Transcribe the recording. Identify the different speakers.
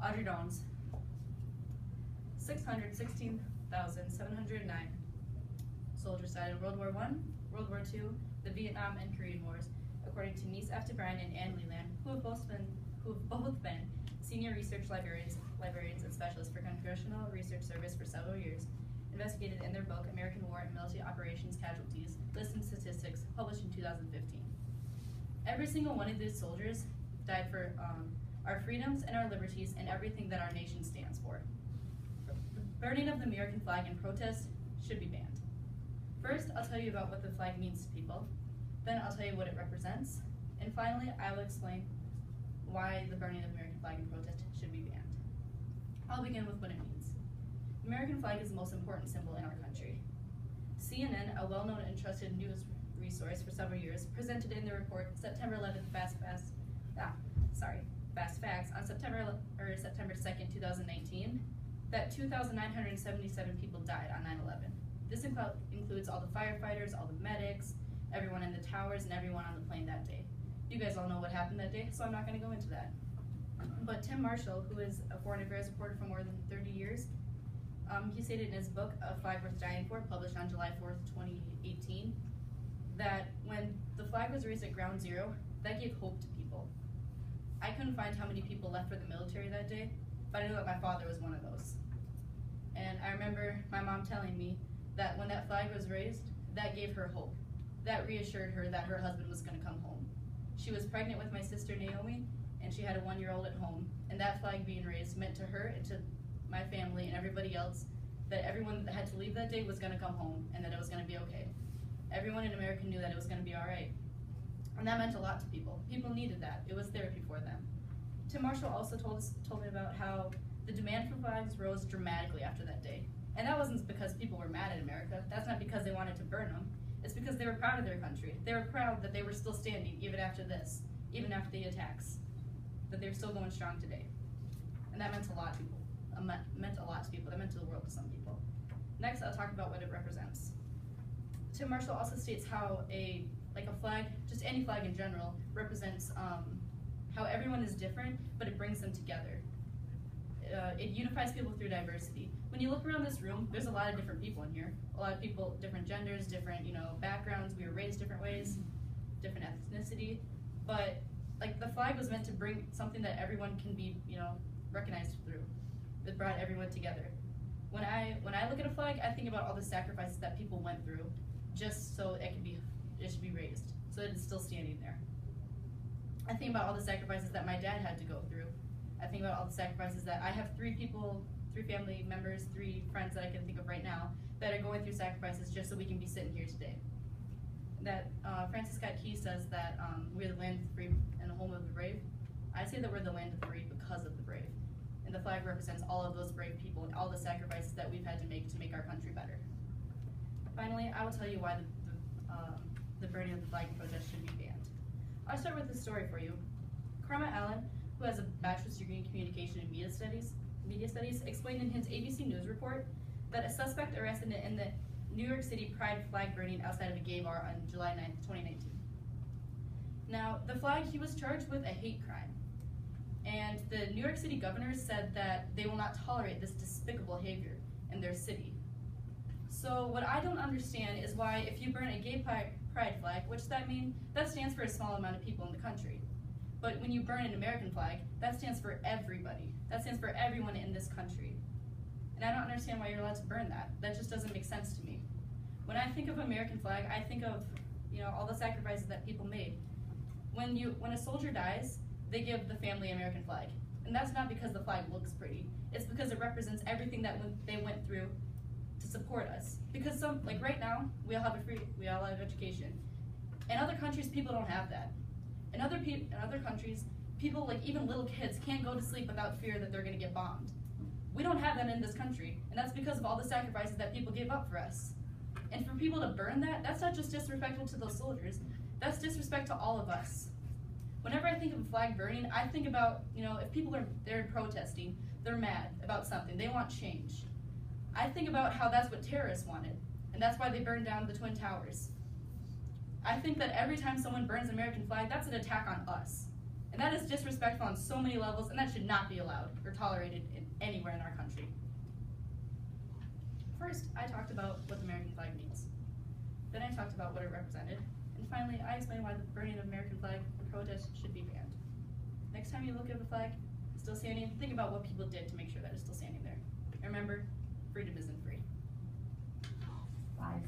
Speaker 1: Audrey Downes. 616,709 soldiers died in World War I, World War II, the Vietnam and Korean Wars, according to Niece F. Bryan and Ann Leland, who have both been senior research librarians and specialists for Congressional Research Service for several years, investigated in their book American War and Military Operations Casualties, Lists and Statistics, published in 2015. Every single one of these soldiers died for our freedoms and our liberties and everything that our nation stands for. The burning of the American flag in protest should be banned. First, I'll tell you about what the flag means to people. Then I'll tell you what it represents. And finally, I will explain why the burning of the American flag in protest should be banned. I'll begin with what it means. The American flag is the most important symbol in our country. CNN, a well-known and trusted news resource for several years, presented in their report September 11th Fast Facts on September 2nd, 2019, that 2,977 people died on 9/11. This includes all the firefighters, all the medics, everyone in the towers, and everyone on the plane that day. You guys all know what happened that day, so I'm not going to go into that. But Tim Marshall, who is a foreign affairs reporter for more than 30 years, he stated in his book, A Flag Worth Dying For, published on July 4th, 2018, that when the flag was raised at ground zero, that gave hope to people. I couldn't find how many people left for the military that day, but I know that my father was one of those. And I remember my mom telling me that when that flag was raised, that gave her hope. That reassured her that her husband was going to come home. She was pregnant with my sister Naomi, and she had a 1-year-old at home, and that flag being raised meant to her and to my family and everybody else that everyone that had to leave that day was going to come home and that it was going to be okay. Everyone in America knew that it was going to be all right. And that meant a lot to people. People needed that. It was therapy for them. Tim Marshall also told me about how the demand for flags rose dramatically after that day. And that wasn't because people were mad at America. That's not because they wanted to burn them. It's because they were proud of their country. They were proud that they were still standing even after this, even after the attacks, that they're still going strong today. And that meant a lot to people. Meant a lot to people. That meant to the world to some people. Next, I'll talk about what it represents. Tim Marshall also states how a flag, just any flag in general, represents how everyone is different, but it brings them together. It unifies people through diversity. When you look around this room, there's a lot of different people in here. A lot of people, different genders, different backgrounds. We were raised different ways, different ethnicity. But the flag was meant to bring something that everyone can be recognized through. It brought everyone together. When I look at a flag, I think about all the sacrifices that people went through just so it should be raised, so that it's still standing there. I think about all the sacrifices that my dad had to go through. I think about all the sacrifices that I have 3 family members, 3 friends that I can think of right now that are going through sacrifices just so we can be sitting here today. That Francis Scott Key says that we're the land of the free and the home of the brave. I say that we're the land of the free because of the brave. And the flag represents all of those brave people and all the sacrifices that we've had to make our country better. Finally, I will tell you why the burning of the flag in protest should be banned. I'll start with this story for you. Karma Allen, who has a bachelor's degree in communication and media studies, explained in his ABC News report that a suspect arrested in the New York City Pride flag burning outside of a gay bar on July 9th, 2019. Now, the flag, he was charged with a hate crime. And the New York City governor said that they will not tolerate this despicable behavior in their city. So what I don't understand is why if you burn a gay pride flag, which that stands for a small amount of people in the country. But when you burn an American flag, that stands for everybody. That stands for everyone in this country. And I don't understand why you're allowed to burn that. That just doesn't make sense to me. When I think of American flag, I think of all the sacrifices that people made. When a soldier dies, they give the family American flag. And that's not because the flag looks pretty. It's because it represents everything that they went through to support us. Because right now, we all have education. In other countries, people don't have that. In other countries, people, even little kids, can't go to sleep without fear that they're going to get bombed. We don't have that in this country, and that's because of all the sacrifices that people gave up for us. And for people to burn that, that's not just disrespectful to those soldiers, that's disrespect to all of us. Whenever I think of a flag burning, I think about, if people are there protesting, they're mad about something, they want change. I think about how that's what terrorists wanted, and that's why they burned down the Twin Towers. I think that every time someone burns an American flag, that's an attack on us. And that is disrespectful on so many levels, and that should not be allowed or tolerated anywhere in our country. First, I talked about what the American flag means. Then I talked about what it represented. And finally, I explained why the burning of the American flag and protest should be banned. Next time you look at the flag, it's still standing, think about what people did to make sure that it's still standing there. And remember, freedom isn't free.